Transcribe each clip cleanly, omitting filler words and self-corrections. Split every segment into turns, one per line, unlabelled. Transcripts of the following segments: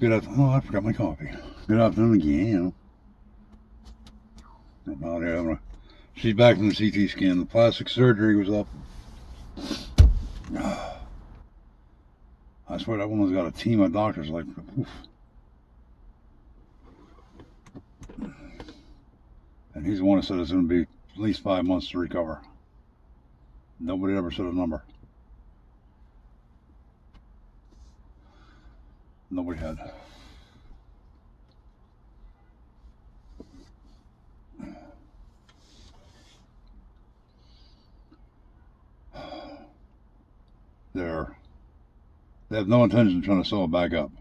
Good afternoon. Oh, I forgot my coffee. Good afternoon again. I'm out here. She's back from the CT scan. The plastic surgery was up. I swear that woman's got a team of doctors like, oof. And he's the one that said it's going to be at least 5 months to recover. Nobody ever said a number. Nobody had. They have no intention of trying to sew it back up.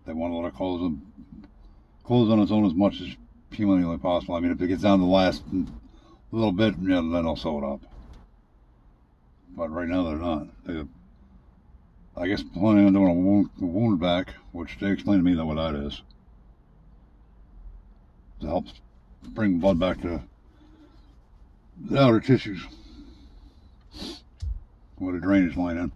They want to let it close on its own as much as humanly possible. I mean, if it gets down to the last little bit, yeah, then they'll sew it up. But right now they're not. I guess planning on doing a wound back, which they explained to me that what that is, to help bring blood back to the outer tissues with a drainage line in.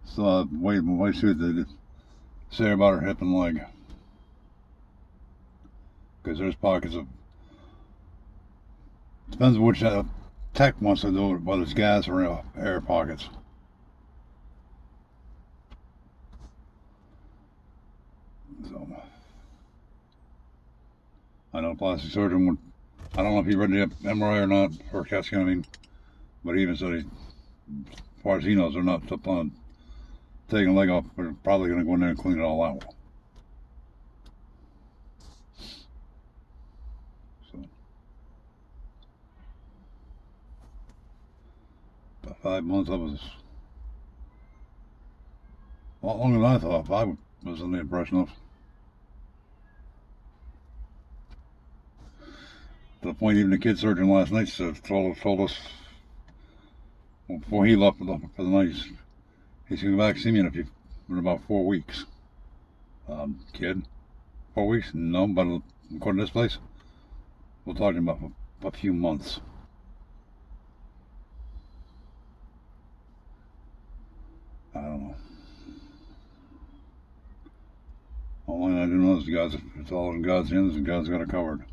So wait see what they say about her hip and leg, because there's pockets of, depends on which tech wants to do it, whether it's gas or air pockets. So I know a plastic surgeon would, I don't know if he read the MRI or not, or CAT scan, I mean, but he even said as far as he knows, they're not planning taking a leg off. They're probably going to go in there and clean it all out. So, about 5 months, I was a lot longer than I thought. I was under the impression of. To the point, even the kid surgeon last night told us before he left for the night, he's going to come back and see me in about 4 weeks. Kid, 4 weeks? No, but according to this place, we're talking about a few months. I don't know. All I do know is it's all in God's hands, and God's got it covered.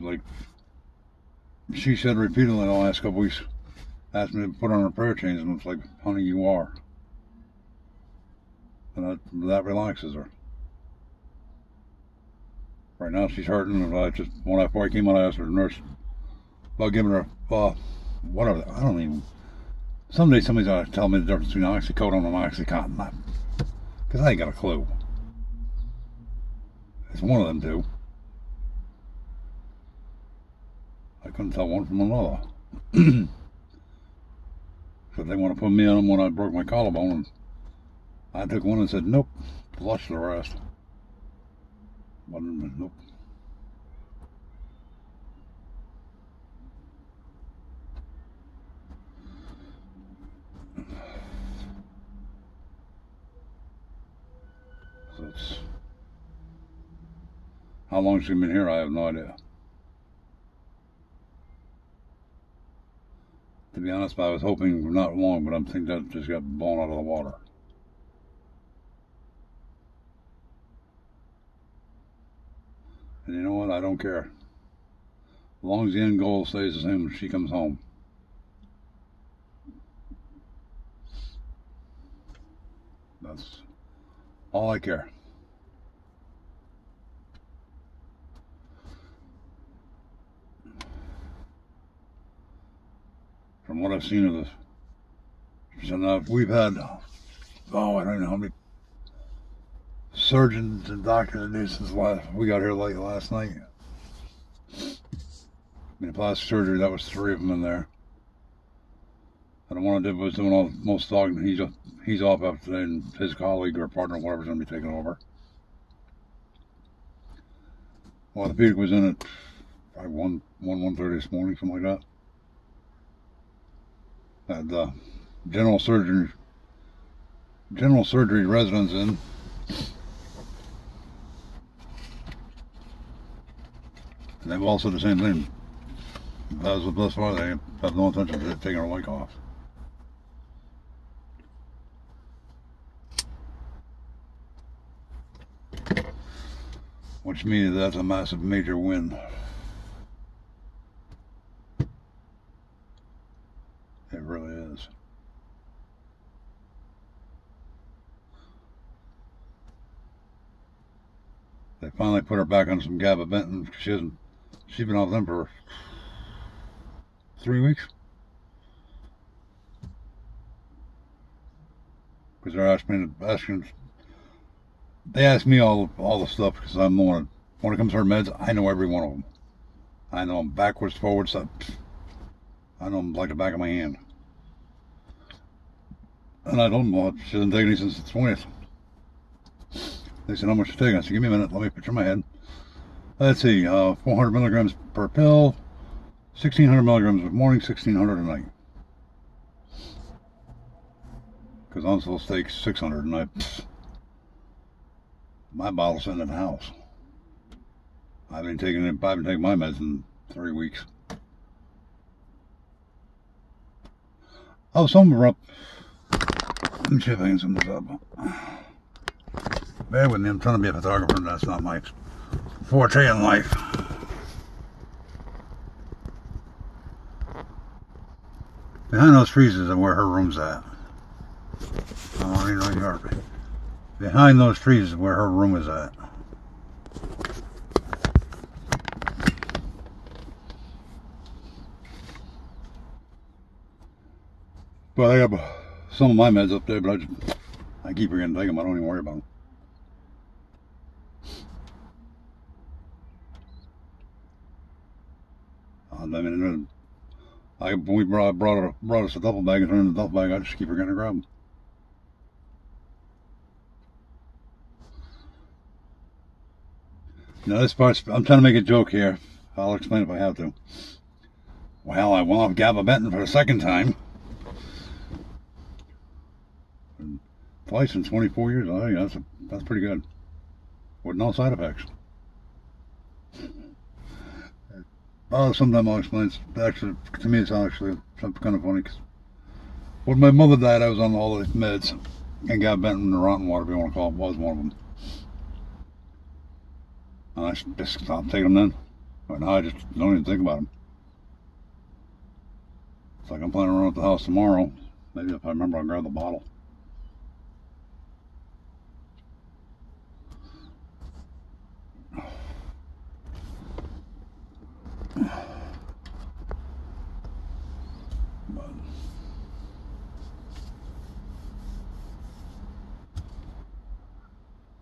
Like she said repeatedly the last couple weeks, asked me to put on her prayer chains, and it's like, honey, you are. And that relaxes her. Right now she's hurting, and before I came out, I asked her nurse about giving her whatever. I don't even. Someday somebody's got to tell me the difference between oxycodone and oxycontin, because I ain't got a clue. It's one of them two. I couldn't tell one from another. So they want to put me on them when I broke my collarbone, and I took one and said, nope, flush the rest. Nope. So it's, how long she's been here, I have no idea. To be honest, I was hoping not long, but I think that just got blown out of the water. And you know what? I don't care. As long as the end goal stays the same when she comes home. That's all I care. From what I've seen of this, so now we've had, I don't know how many surgeons and doctors and since we got here late last night. I mean, plastic surgery, that was 3 of them in there. And the one I did was doing most talking. He's off after today, and his colleague or partner, whatever's going to be taking over. Orthopedic was in at 1:30 this morning, something like that. Had the general surgery residents in. And they've all said the same thing. As of thus far, they have no intention of taking her leg off. Which means that's a massive, major win. It really is. They finally put her back on some gabapentin. She's been off them for 3 weeks. Because they're asking. They ask me all the stuff because I'm the one. When it comes to her meds, I know every one of them. I know them backwards, forwards. I know them like the back of my hand. And I told them, well, she hasn't taken any since the 20th. They said, how much you taking? I said, give me a minute. Let me picture my head. Let's see, 400 milligrams per pill, 1,600 milligrams in the morning, 1,600 at night. Because I'm supposed to take 600 and my bottle's sitting at the house. I've been taking my meds in 3 weeks. Oh, some are up. Let me see if I can sum this up. Bear with me, I'm trying to be a photographer, and that's not my forte in life. Behind those trees is where her room's at. Oh, you know, you heard me. Behind those trees is where her room is at. Well, I got some of my meds up there, but I keep forgetting to take them. I don't even worry about them. I mean, when we brought us a duffel bag and turned in the duffel bag, I just keep forgetting to grab them. Now this part's, I'm trying to make a joke here. I'll explain if I have to. Well, I went off gabapentin for the second time. And twice in 24 years. I think that's pretty good. With no side effects. Sometime I'll explain. Actually, to me, it's actually kind of funny. Cause when my mother died, I was on all the meds. And gabapentin and rotten water, if you want to call it, was one of them. And I just stopped taking them then. But now I just don't even think about them. It's like I'm planning around at the house tomorrow. Maybe if I remember, I'll grab the bottle.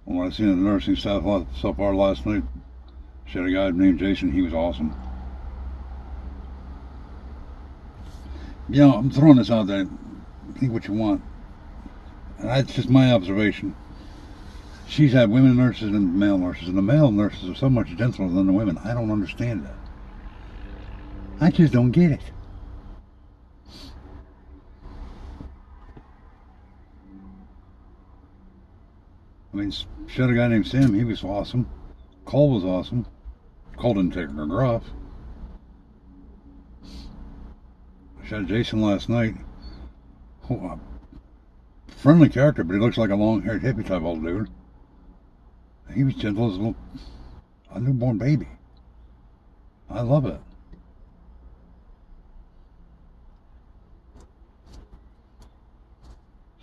When I seen the nursing staff so far last night, she had a guy named Jason. He was awesome. You know, I'm throwing this out there. Think what you want. And that's just my observation. She's had women nurses and male nurses, and the male nurses are so much gentler than the women. I don't understand that. I just don't get it. I mean, she had a guy named Sam. He was awesome. Cole was awesome. Cole didn't take her gruff. She had Jason last night. Oh, friendly character, but he looks like a long-haired hippie type old dude. He was gentle as a newborn baby. I love it.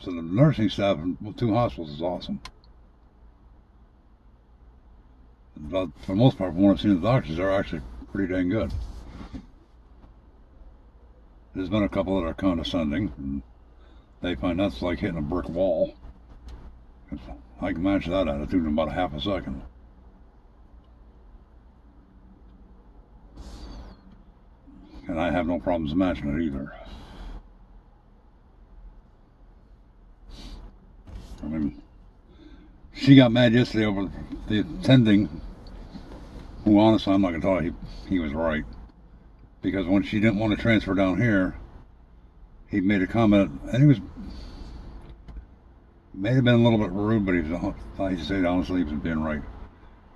So the nursing staff in 2 hospitals is awesome. But for the most part, from what I've seen, the doctors are actually pretty dang good. There's been a couple that are condescending, and they find that's like hitting a brick wall. I can match that attitude in about a half a second. And I have no problems matching it either. I mean, she got mad yesterday over the attending, who honestly, I'm not going to tell you, he was right. Because when she didn't want to transfer down here, he made a comment, and he was may have been a little bit rude, but he was, I said honestly, he was being right.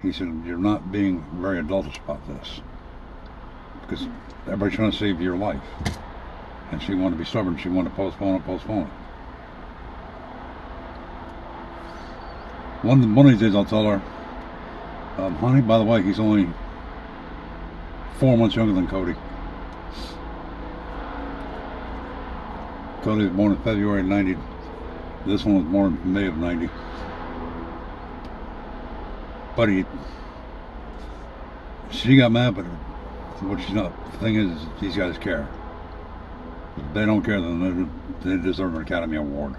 He said, "You're not being very adultish about this, because everybody's trying to save your life." And she wanted to be stubborn. She wanted to postpone it. One of these days I'll tell her, honey, by the way, he's only 4 months younger than Cody. Cody was born in February of 90. This one was born in May of 90. But she got mad, but what she's not. The thing is these guys care. If they don't care, then they deserve an Academy Award.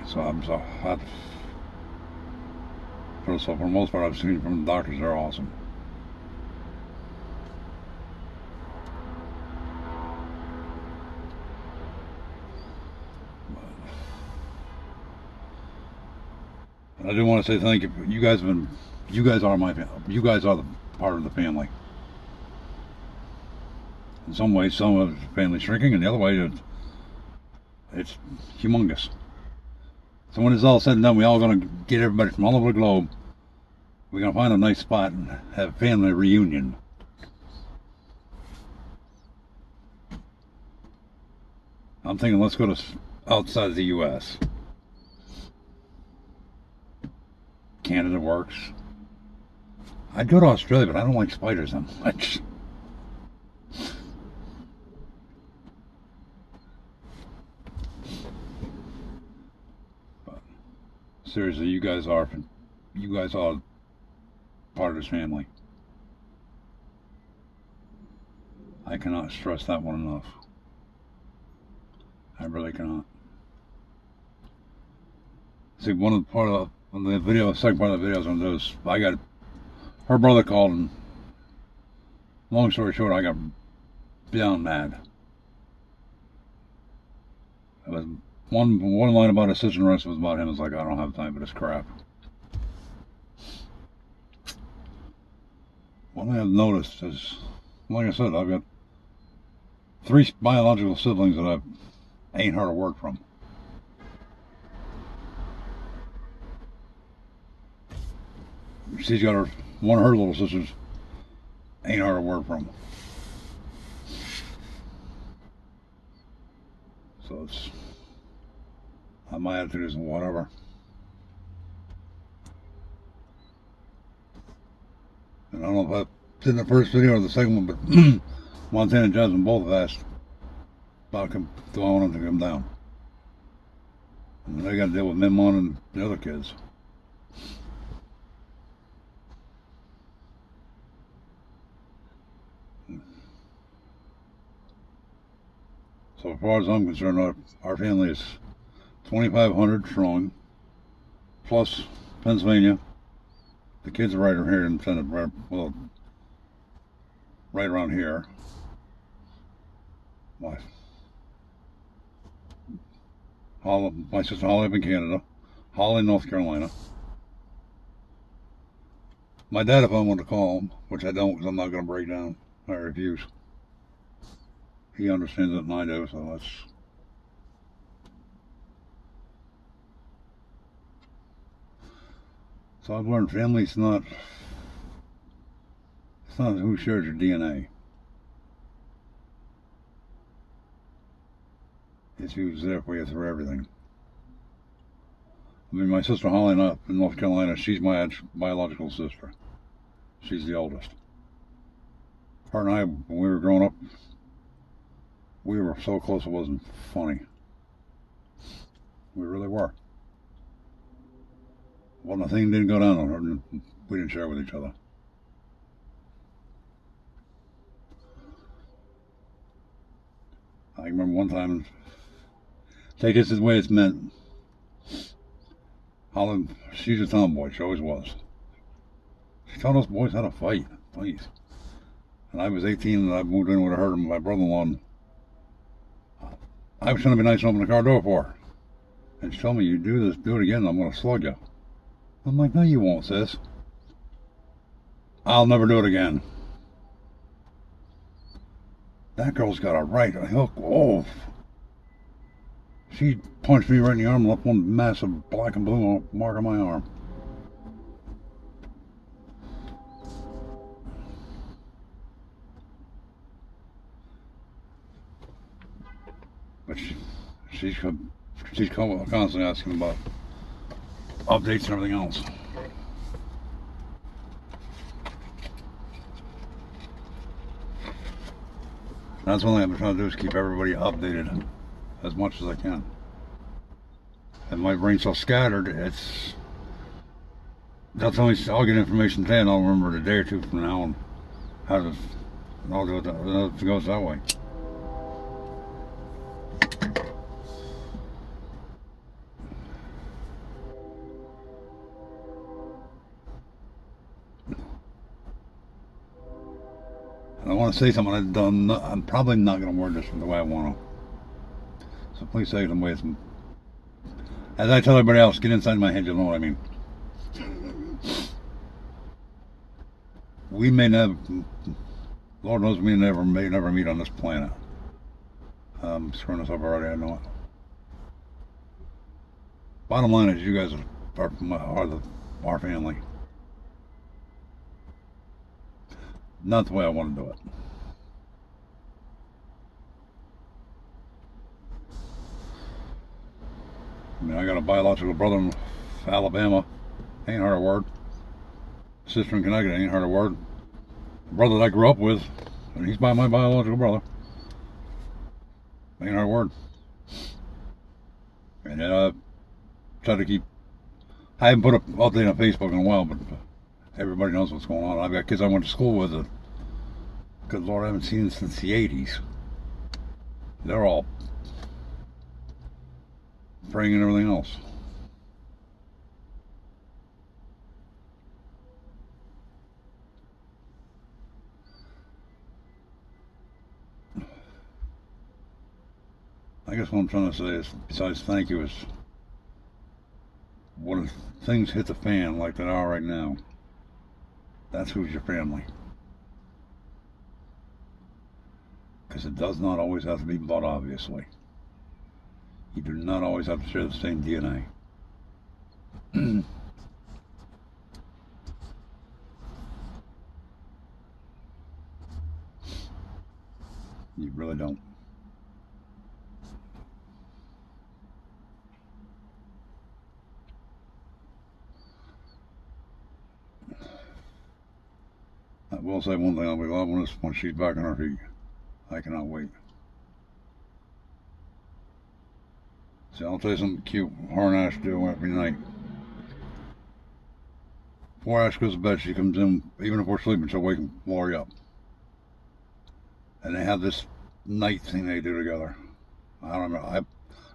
So for the most part, I've seen from the doctors, they're awesome. I do want to say thank you. You guys are the part of the family. In some ways, some of the family's shrinking, and the other way, it's humongous. So when it's all said and done, we're all going to get everybody from all over the globe. We're going to find a nice spot and have a family reunion. I'm thinking let's go to outside the U.S. Canada works. I'd go to Australia, but I don't like spiders that much. But seriously, you guys are part of this family. I cannot stress that one enough. I really cannot. See, on the video, the second part of the video I was going to do is, her brother called, and long story short, I got beyond mad. It was one line about his sister and the rest was about him. It's like, I don't have time for this crap. One thing I've noticed is, like I said, I've got 3 biological siblings that I ain't heard a word from. She's got one of her little sisters, ain't heard a word from. So my attitude is whatever. And I don't know if I did in the first video or the second one, but Montana and Jasmine both asked about do I want them to come down. And they got to deal with Mimon and the other kids. So as far as I'm concerned, our family is 2,500 strong, plus Pennsylvania. The kids are right around here in Tennessee, well, right around here. My sister Holly up in Canada, Holly in North Carolina. My dad, if I want to call him, which I don't because I'm not going to break down, I refuse. He understands it and I do, so that's... So I've learned family's not... It's not who shares your DNA. It's who's there for you through everything. I mean, my sister Holly up in North Carolina, she's my biological sister. She's the oldest. Her and I, when we were growing up, we were so close it wasn't funny. We really were. Well, the thing didn't go down on her, we didn't share with each other. I remember one time, take this as the way it's meant. Holly, she's a tomboy, she always was. She taught us boys how to fight, please. And I was 18 and I moved in with her and my brother-in-law. I was trying to be nice and open the car door for her. And she told me, you do it again, I'm going to slug you. I'm like, no you won't, sis. I'll never do it again. That girl's got a right hook. Oh, she punched me right in the arm and left one massive black and blue mark on my arm. But she's constantly asking about updates and everything else. That's one thing I've been trying to do is keep everybody updated as much as I can. And my brain's so scattered, I'll get information today and I'll remember it a day or two from now and I'll do it if it goes that way. I want to say something I'm probably not going to word this the way I want to. So please say it in ways. As I tell everybody else, get inside my head, you'll know what I mean. We may never, Lord knows we may never meet on this planet. I'm screwing this up already, I know it. Bottom line is you guys are our family. Not the way I want to do it. I mean, I got a biological brother in Alabama. Ain't heard a word. Sister in Connecticut. Ain't heard a word. The brother that I grew up with, and he's my biological brother. Ain't heard a word. And I try to keep. I haven't put up update on Facebook in a while, but everybody knows what's going on. I've got kids I went to school with that, good Lord, I haven't seen them since the 80s. They're all praying and everything else. I guess what I'm trying to say is, besides thank you, is when things hit the fan like they are right now, that's who's your family. Because it does not always have to be blood, obviously. You do not always have to share the same DNA. You really don't. I will say one thing, I'll be glad when she's back on her feet. I cannot wait. See, I'll tell you something cute her and Ash do every night. Before Ash goes to bed, she comes in, even if we're sleeping, she'll wake Lori up. And they have this night thing they do together. I don't remember.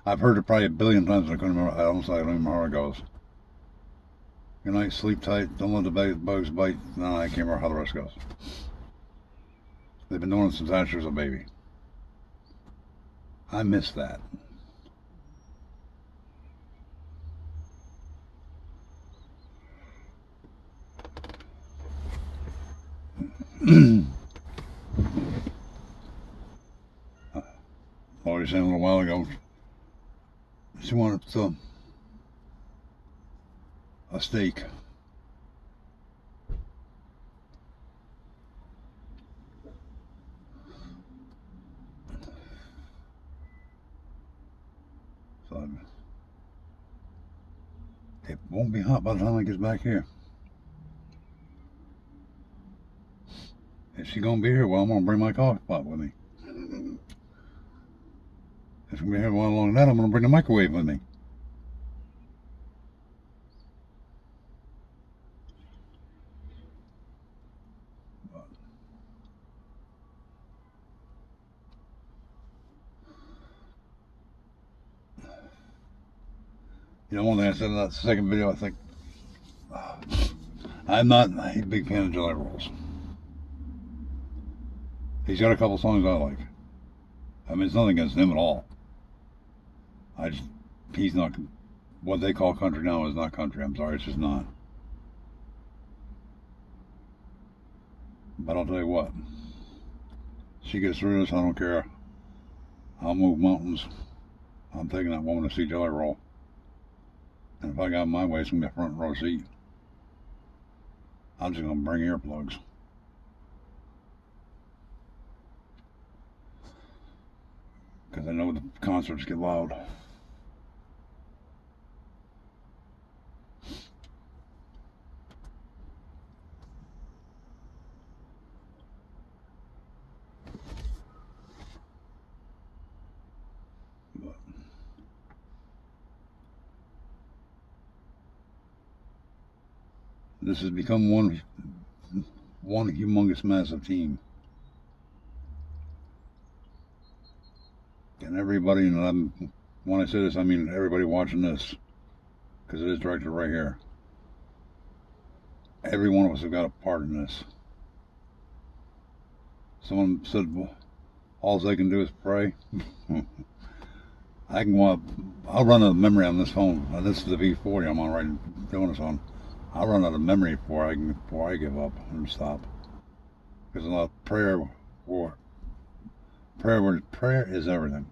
I've heard it probably a billion times and I couldn't remember. I don't even remember how it goes. Good night, sleep tight, don't let the bugs bite. No, I can't remember how the rest goes. They've been doing it since Asher was a baby. I miss that. Lori saying a little while ago, she wanted a steak. So it won't be hot by the time I get back here. Is she gonna be here? Well, I'm gonna bring my coffee pot with me. If she's gonna be here one longer than that, I'm gonna bring the microwave with me. You know, one thing I said in that second video, I think, I'm not a big fan of Jelly Rolls. He's got a couple songs I like. I mean, it's nothing against him at all. He's not, what they call country now is not country. I'm sorry, it's just not. But I'll tell you what, She gets through this, I don't care. I'll move mountains. I'm taking that woman to see Jelly Roll. And if I got my way, it's going to be a front row seat. I'm just going to bring earplugs. Because I know the concerts get loud. But this has become one humongous massive team. And everybody, and when I say this, I mean everybody watching this, because it is directed right here. Every one of us have got a part in this. Someone said, well, all they can do is pray. I can go up, I'll run out of memory on this phone. This is the V40 I'm on right doing this on. I'll run out of memory before I give up and stop. Because a lot of prayer is everything.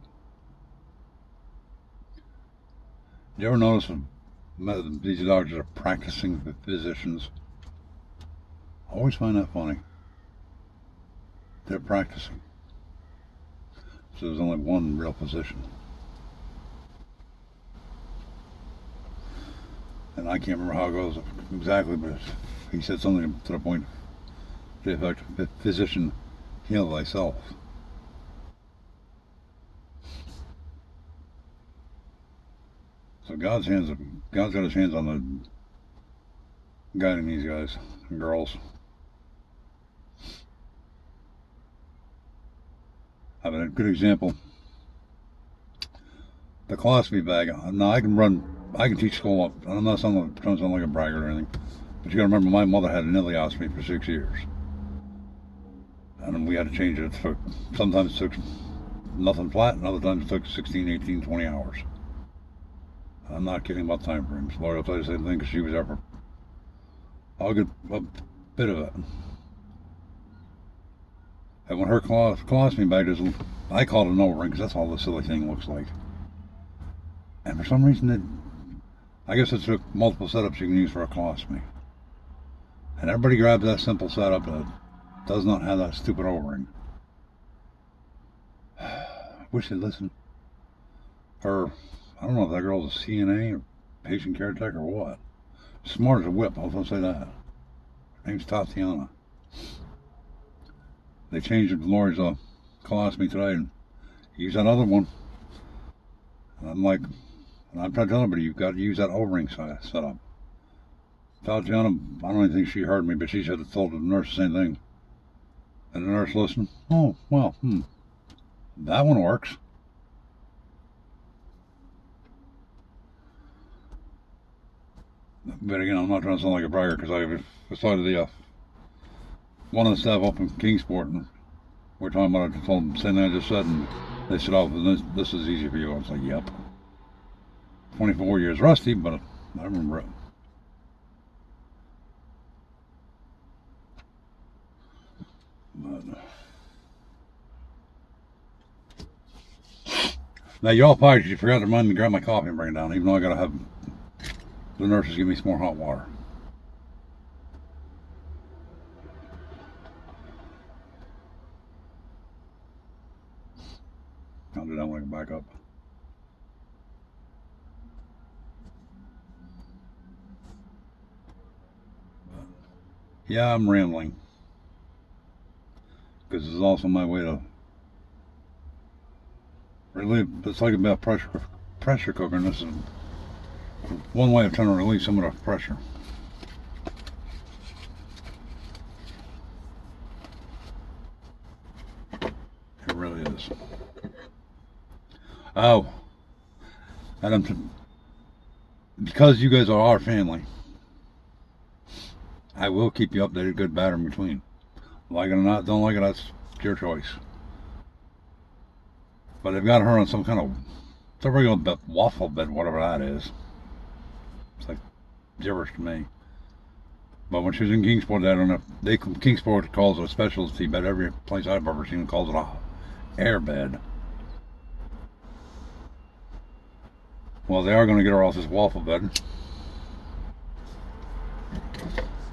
You ever notice when these doctors are practicing physicians? I always find that funny. They're practicing. So there's only one real physician. And I can't remember how it goes exactly, but he said something to the point, to the effect, physician, heal thyself. So God's got his hands on the guiding these guys and girls. I have a good example. The colostomy bag. Now I can teach school up. I'm not trying to sound like a braggart or anything, but you got to remember my mother had an ileostomy for 6 years, and we had to change it. Sometimes it took nothing flat, and other times it took 16, 18, 20 hours. I'm not kidding about time frames. Lori will tell you the same thing because she was there for a bit of it. And when her colostomy bag is, I call it an O-ring because that's all the silly thing looks like. And for some reason, I guess it took multiple setups you can use for a colostomy. And everybody grabs that simple setup that does not have that stupid O-ring. Wish they'd listen. I don't know if that girl's a CNA or patient caretaker or what. Smart as a whip, I'll say that. Her name's Tatiana. They changed Lori's colostomy today and use that other one. And I'm like, and I'm trying to tell everybody, you've got to use that O-ring setup. Tatiana, I don't even think she heard me, but she said told the nurse the same thing. And the nurse listened. Oh, well, that one works. But again, I'm not trying to sound like a bragger because I was talking to one of the staff up in Kingsport, and we're talking about it. I told them the same thing I just said, and they said, "Oh, this is easy for you." I was like, "Yep." 24 years rusty, but I remember it. But, now you're all fired because you forgot to remind me to grab my coffee and bring it down, even though I gotta have the nurses give me some more hot water. I'll do that when I get back up. But, yeah, I'm rambling because this is also my way to relieve. It's like about pressure cooker, and this is one way of trying to relieve some of the pressure. It really is. Oh, and because you guys are our family, I will keep you updated, good, bad, or in between. Like it or not, don't like it, that's your choice. But they've got her on some kind of, it's a regular waffle bed, whatever that is. It's like gibberish to me. But when she was in Kingsport, I don't know. Kingsport calls it a specialty bed. Every place I've ever seen calls it a air bed. Well, they are going to get her off this waffle bed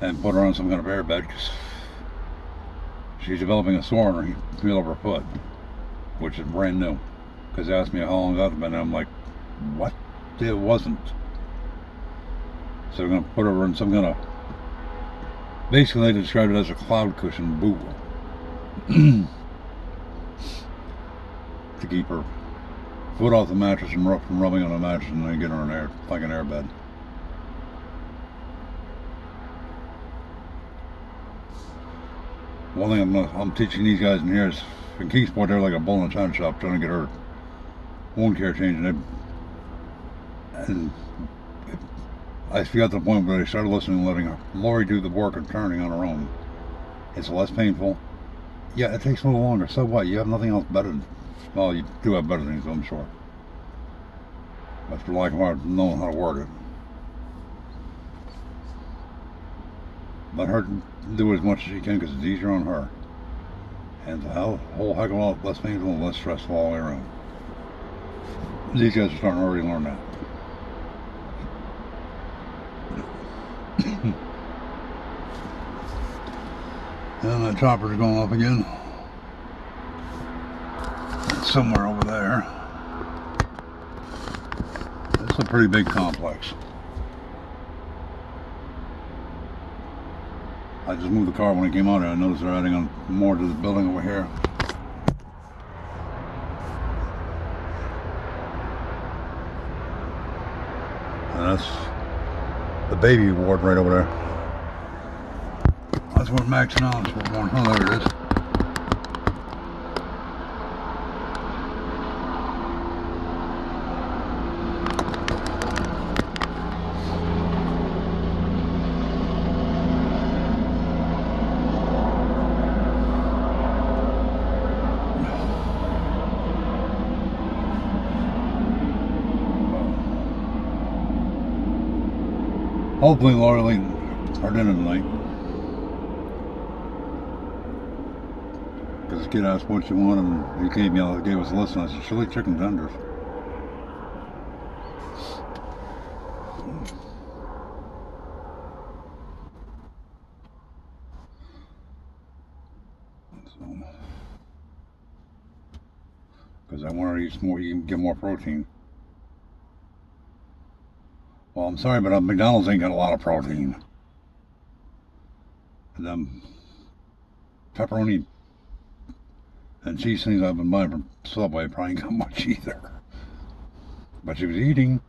and put her on some kind of air bed because she's developing a sore in her heel of her foot, which is brand new. Because they asked me how long that's been, and I'm like, what? It wasn't. So they're going to put her in some kind of, basically they described it as a cloud cushion boo to keep her foot off the mattress and from rubbing on the mattress, and then get her in air, like an air bed. One thing I'm teaching these guys in here is, in Kingsport they're like a bull in a china shop trying to get her wound care changed, and I got to the point where they started listening and letting Lori do the work of turning on her own. It's less painful. Yeah, it takes a little longer. So what? You have nothing else better than, well, you do have better things, I'm sure. But for lack of knowing how to work it. Let her do as much as she can because it's easier on her. And a whole heck of a lot less painful and less stressful all the way around. These guys are starting to already learn that. And that chopper's going up again. It's somewhere over there. It's a pretty big complex. I just moved the car when I came out here. I noticed they're adding on more to the building over here. And that's the baby ward right over there. That's where Max and Alex were born. Oh, there it is. Hopefully Laura will eat our dinner tonight. Because this kid asked what she wanted and he gave us a list, and I said chili chicken tenders. Because I want her to eat more, you can get more protein. Well, I'm sorry, but McDonald's ain't got a lot of protein. And them pepperoni and cheese things I've been buying from Subway probably ain't got much either. But she was eating.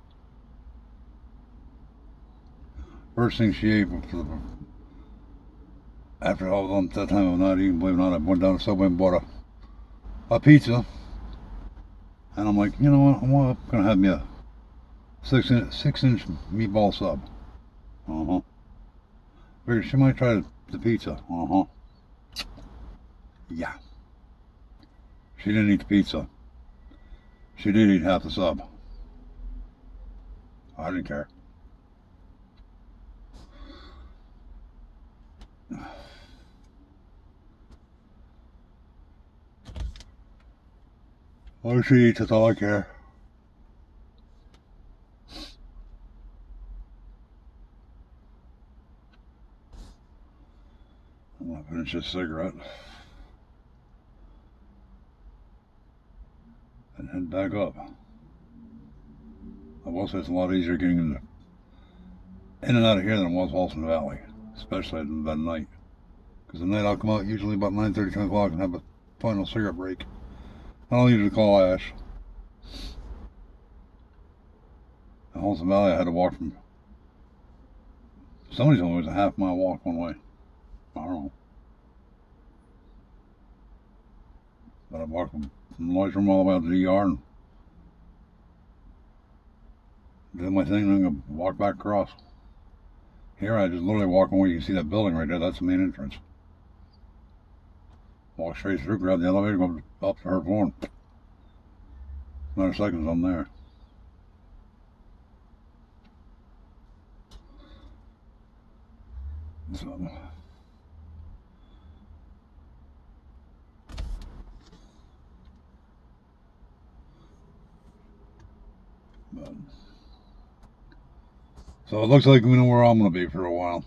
First thing she ate after all that time of not eating, believe it or not, I went down to Subway and bought a pizza. And I'm like, you know what, I'm gonna have me a 6-inch meatball sub. Figured she might try the pizza. Yeah. She didn't eat the pizza. She did eat half the sub. I didn't care. What she eats, that's all I care. I'm gonna finish this cigarette and head back up. I will say it's a lot easier getting in and out of here than it was Halston Valley, especially at night. Because at night I'll come out usually about 9:30, 10 o'clock and have a final cigarette break. I don't usually call Ash. In Halston Valley I had to walk from, somebody told me it was a half-mile walk one way. I don't know. But I walked from the noise room all the way out to the ER and did my thing, and then walk back across. Here I just literally walk away. You can see that building right there. That's the main entrance. Walk straight through, grab the elevator, go up to her floor, and matter of seconds I'm there. So, but, so it looks like we know where I'm going to be for a while.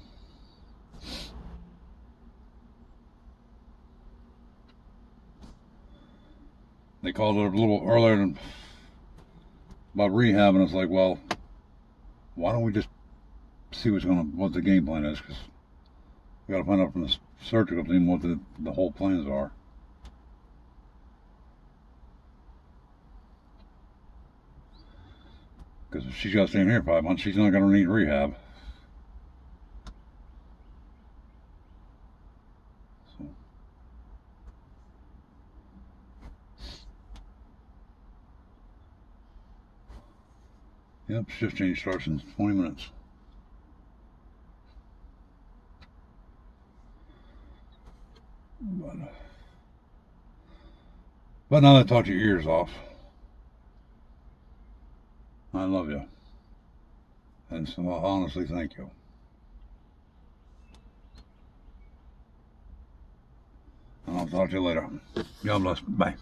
They called it a little earlier than about rehab, and it's like, well, why don't we just see what the game plan is? Because we got to find out from the surgical team what the whole plans are. Because if she's got to stay in here 5 months, she's not going to need rehab. So. Yep, shift change starts in 20 minutes. But now that I talked your ears off, I love you. And so honestly, thank you. And I'll talk to you later. God bless. Bye.